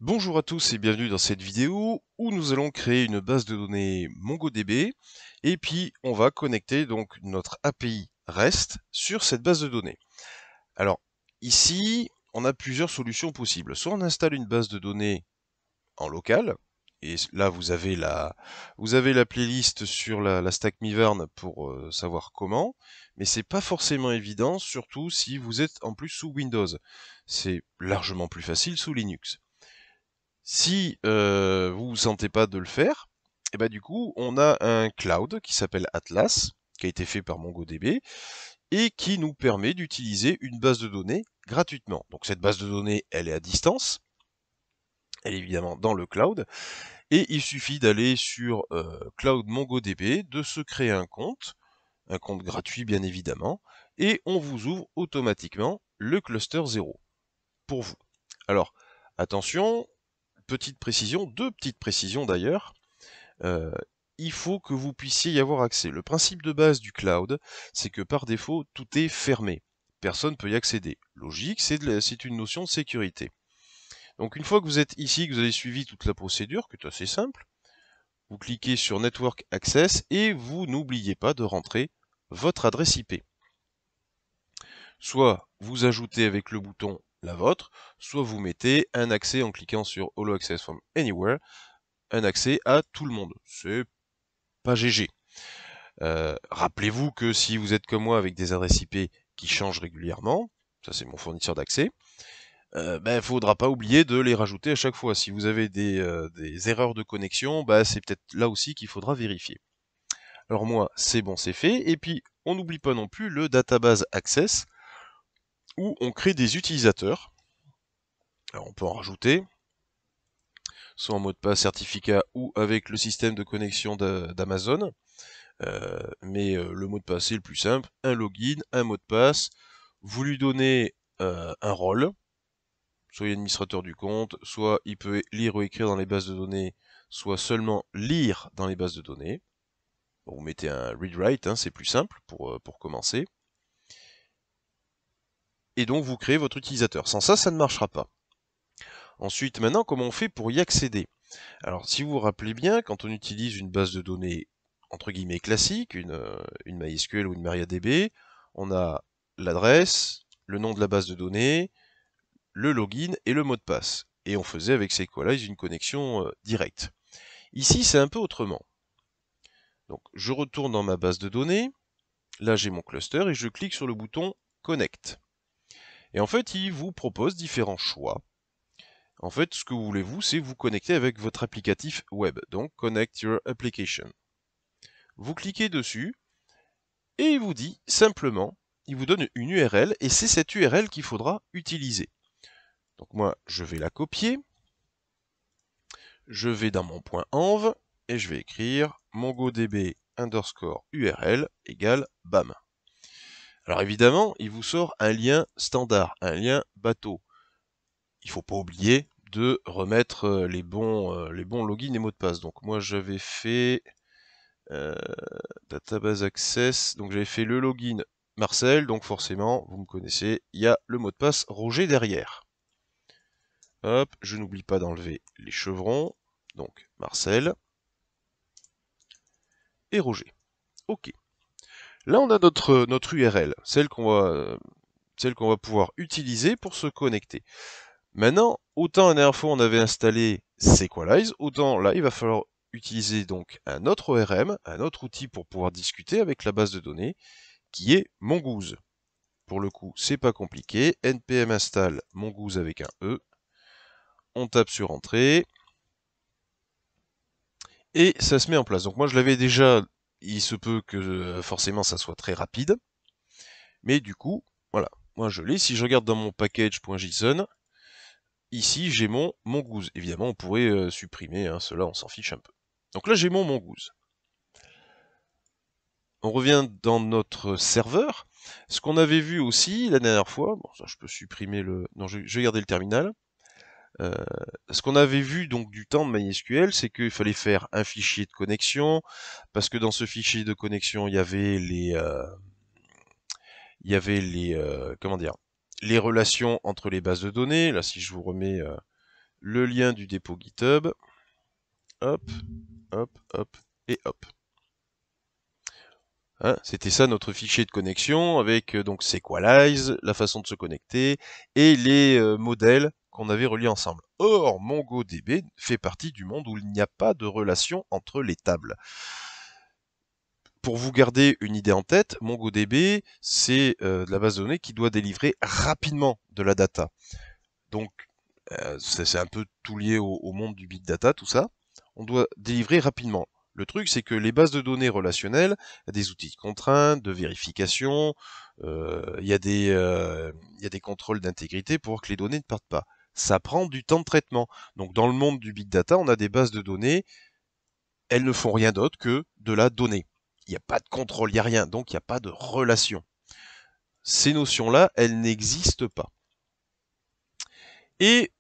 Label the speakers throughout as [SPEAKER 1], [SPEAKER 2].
[SPEAKER 1] Bonjour à tous et bienvenue dans cette vidéo où nous allons créer une base de données MongoDB et puis on va connecter donc notre API REST sur cette base de données. Alors ici, on a plusieurs solutions possibles. Soit on installe une base de données en local, et là vous avez la playlist sur la stack Mivern pour savoir comment, mais c'est pas forcément évident, surtout si vous êtes en plus sous Windows. C'est largement plus facile sous Linux. Si vous vous sentez pas de le faire, et ben du coup, on a un cloud qui s'appelle Atlas, qui a été fait par MongoDB, et qui nous permet d'utiliser une base de données gratuitement. Donc cette base de données, elle est à distance, elle est évidemment dans le cloud, et il suffit d'aller sur Cloud MongoDB, de se créer un compte gratuit bien évidemment, et on vous ouvre automatiquement le cluster 0 pour vous. Alors, attention, petite précision, deux petites précisions d'ailleurs, euh, il faut que vous puissiez y avoir accès. Le principe de base du cloud, c'est que par défaut, tout est fermé. Personne ne peut y accéder. Logique, c'est une notion de sécurité. Donc une fois que vous êtes ici, que vous avez suivi toute la procédure, qui est assez simple, vous cliquez sur Network Access et vous n'oubliez pas de rentrer votre adresse IP. Soit vous ajoutez avec le bouton la vôtre, soit vous mettez un accès en cliquant sur Allow Access from Anywhere, un accès à tout le monde. C'est pas GG. Rappelez-vous que si vous êtes comme moi avec des adresses IP qui changent régulièrement, ça c'est mon fournisseur d'accès, il faudra pas oublier de les rajouter à chaque fois. Si vous avez des erreurs de connexion, c'est peut-être là aussi qu'il faudra vérifier. Alors moi, c'est bon, c'est fait. Et puis, on n'oublie pas non plus le database access, où on crée des utilisateurs. Alors on peut en rajouter, soit en mot de passe certificat ou avec le système de connexion d'Amazon. Le mot de passe c'est le plus simple, un login, un mot de passe, vous lui donnez un rôle, soit administrateur du compte, soit il peut lire ou écrire dans les bases de données, soit seulement lire dans les bases de données. Bon, vous mettez un read-write, hein, c'est plus simple pour commencer. Et donc vous créez votre utilisateur. Sans ça, ça ne marchera pas. Ensuite, maintenant, comment on fait pour y accéder? Alors, si vous vous rappelez bien, quand on utilise une base de données entre guillemets classique, une MySQL ou une MariaDB, on a l'adresse, le nom de la base de données, le login et le mot de passe. Et on faisait avec Sequelize une connexion directe. Ici, c'est un peu autrement. Donc, je retourne dans ma base de données. Là, j'ai mon cluster et je clique sur le bouton Connect. Et en fait, il vous propose différents choix. En fait, ce que vous voulez, c'est vous connecter avec votre applicatif web. Donc, Connect Your Application. Vous cliquez dessus et il vous dit simplement, il vous donne une URL et c'est cette URL qu'il faudra utiliser. Donc moi, je vais la copier, je vais dans mon point env et je vais écrire mongodb underscore URL égale BAM. Alors évidemment, il vous sort un lien standard, un lien bateau. Il ne faut pas oublier de remettre les bons logins et mots de passe. Donc moi, j'avais fait database access, donc j'avais fait le login Marcel, donc forcément, vous me connaissez, il y a le mot de passe Roger derrière. Hop, je n'oublie pas d'enlever les chevrons, donc Marcel et Roger. Ok. Là, on a notre URL, celle qu'on va pouvoir utiliser pour se connecter. Maintenant, autant la dernière fois on avait installé Sequelize, autant là, il va falloir utiliser donc un autre ORM, un autre outil pour pouvoir discuter avec la base de données, qui est Mongoose. Pour le coup, c'est pas compliqué. npm install mongoose avec un E. On tape sur Entrée. Et ça se met en place. Donc moi, je l'avais déjà. Il se peut que forcément ça soit très rapide. Mais du coup, voilà. Moi, je l'ai. Si je regarde dans mon package.json, ici, j'ai mon mongoose. Évidemment, on pourrait supprimer. Hein, cela, on s'en fiche un peu. Donc là, j'ai mon mongoose. On revient dans notre serveur. Ce qu'on avait vu aussi la dernière fois, bon ça je peux supprimer le... Non, je vais garder le terminal. Ce qu'on avait vu donc du temps de MySQL, c'est qu'il fallait faire un fichier de connexion, parce que dans ce fichier de connexion, comment dire, les relations entre les bases de données. Là, si je vous remets le lien du dépôt GitHub, hop, hop, hop, et hop. Hein, c'était ça notre fichier de connexion avec donc Sequalize, la façon de se connecter et les modèles qu'on avait reliés ensemble. Or, MongoDB fait partie du monde où il n'y a pas de relation entre les tables. Pour vous garder une idée en tête, MongoDB, c'est de la base de données qui doit délivrer rapidement de la data. Donc, c'est un peu tout lié au monde du big data, tout ça. On doit délivrer rapidement. Le truc, c'est que les bases de données relationnelles, il y a des outils de contrainte, de vérification, il y a des contrôles d'intégrité pour que les données ne partent pas. Ça prend du temps de traitement. Donc, dans le monde du big data, on a des bases de données, elles ne font rien d'autre que de la donnée. Il n'y a pas de contrôle, il n'y a rien, donc il n'y a pas de relation. Ces notions-là, elles n'existent pas. Et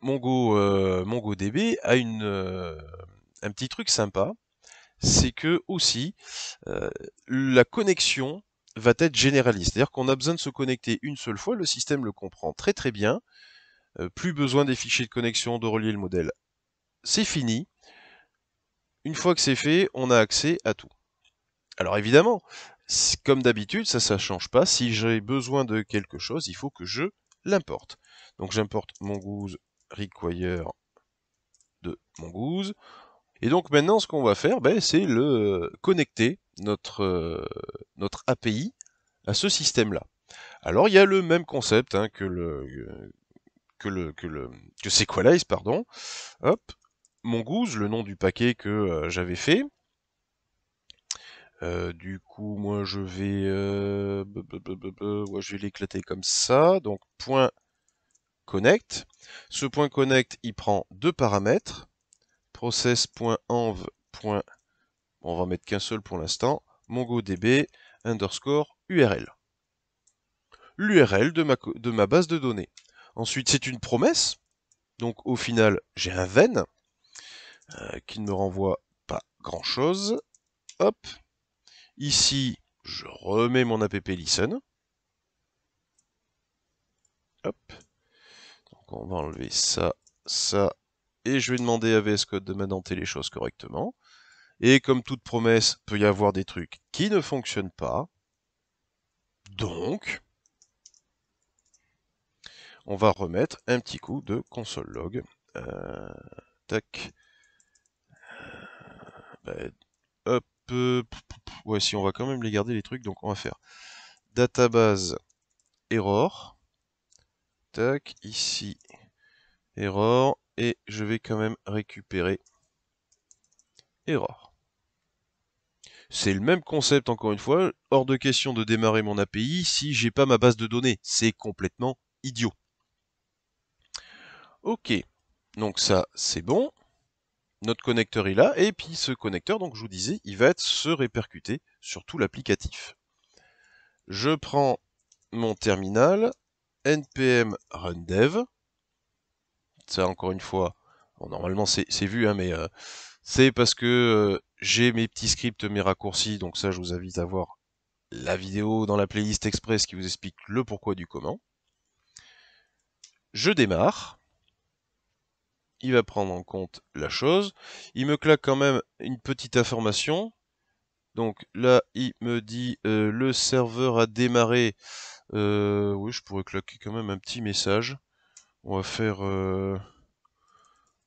[SPEAKER 1] MongoDB a un petit truc sympa, c'est que aussi la connexion va être généraliste. C'est-à-dire qu'on a besoin de se connecter une seule fois, le système le comprend très très bien, plus besoin des fichiers de connexion, de relier le modèle. C'est fini. Une fois que c'est fait, on a accès à tout. Alors évidemment, comme d'habitude, ça change pas. Si j'ai besoin de quelque chose, il faut que je l'importe. Donc j'importe mongoose require de mongoose. Et donc maintenant, ce qu'on va faire, c'est le connecter notre API à ce système-là. Alors il y a le même concept hein, que Sequalize, pardon. Hop, mongoose, le nom du paquet que j'avais fait. Du coup, moi je vais, je vais l'éclater comme ça. Donc point connect. Ce point connect, il prend deux paramètres. Process.env. On va mettre qu'un seul pour l'instant. MongoDB underscore URL. L'URL de ma base de données. Ensuite, c'est une promesse. Donc au final, j'ai un then qui ne me renvoie pas grand chose. Hop. Ici, je remets mon app listen. Hop. Donc on va enlever ça, ça. Et je vais demander à VS Code de m'indenter les choses correctement. Et comme toute promesse, peut y avoir des trucs qui ne fonctionnent pas. Donc, on va remettre un petit coup de console log. Tac. Hop. Ouais, si on va quand même les garder les trucs, donc on va faire database error. Tac, ici error. Et je vais quand même récupérer error. C'est le même concept encore une fois, hors de question de démarrer mon API si j'ai pas ma base de données. C'est complètement idiot. Ok, donc ça c'est bon. Notre connecteur est là, et puis ce connecteur, donc je vous disais, il va se répercuter sur tout l'applicatif. Je prends mon terminal, npm rundev. Ça encore une fois, bon, normalement c'est vu, hein, mais c'est parce que j'ai mes petits scripts, mes raccourcis, donc ça je vous invite à voir la vidéo dans la playlist express qui vous explique le pourquoi du comment. Je démarre. Il va prendre en compte la chose. Il me claque quand même une petite information. Donc là, il me dit le serveur a démarré. Oui, je pourrais claquer quand même un petit message. On va faire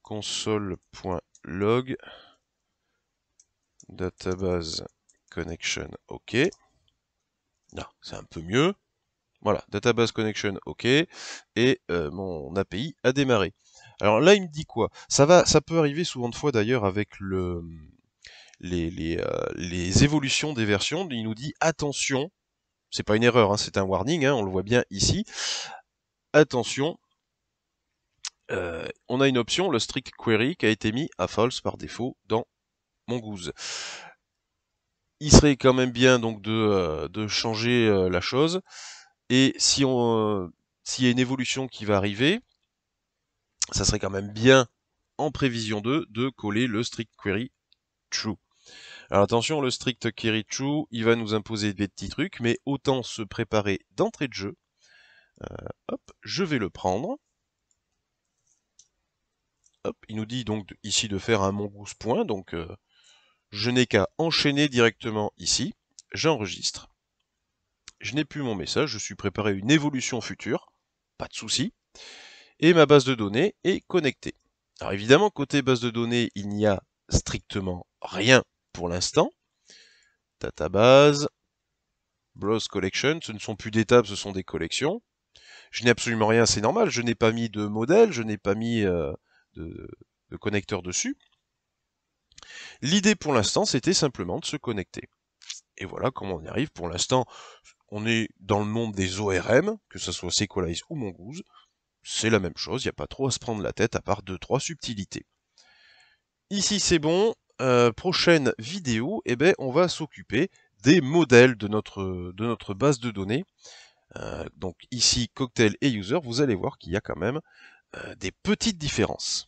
[SPEAKER 1] console.log database connection OK. Non, c'est un peu mieux. Voilà, database connection OK. Et mon API a démarré. Alors là, il me dit quoi? Ça peut arriver souvent de fois d'ailleurs avec les évolutions des versions. Il nous dit attention, c'est pas une erreur, hein, c'est un warning, hein, on le voit bien ici. Attention, on a une option, le strict query, qui a été mis à false par défaut dans Mongoose. Il serait quand même bien donc de changer la chose. Et si s'il y a une évolution qui va arriver, ça serait quand même bien en prévision 2 de coller le strict query true. Alors attention, le strict query true, il va nous imposer des petits trucs, mais autant se préparer d'entrée de jeu. Hop, je vais le prendre. Hop, il nous dit donc ici de faire un mongoose point, donc je n'ai qu'à enchaîner directement ici, j'enregistre. Je n'ai plus mon message, je suis préparé une évolution future, pas de souci, et ma base de données est connectée. Alors évidemment, côté base de données, il n'y a strictement rien pour l'instant. Database, Browse Collection, ce ne sont plus des tables, ce sont des collections. Je n'ai absolument rien, c'est normal, je n'ai pas mis de modèle, je n'ai pas mis de connecteur dessus. L'idée pour l'instant, c'était simplement de se connecter. Et voilà comment on y arrive. Pour l'instant, on est dans le monde des ORM, que ce soit Sequelize ou Mongoose. C'est la même chose, il n'y a pas trop à se prendre la tête à part 2-3 subtilités. Ici c'est bon, prochaine vidéo, eh ben, on va s'occuper des modèles de notre base de données. Donc ici cocktail et user, vous allez voir qu'il y a quand même des petites différences.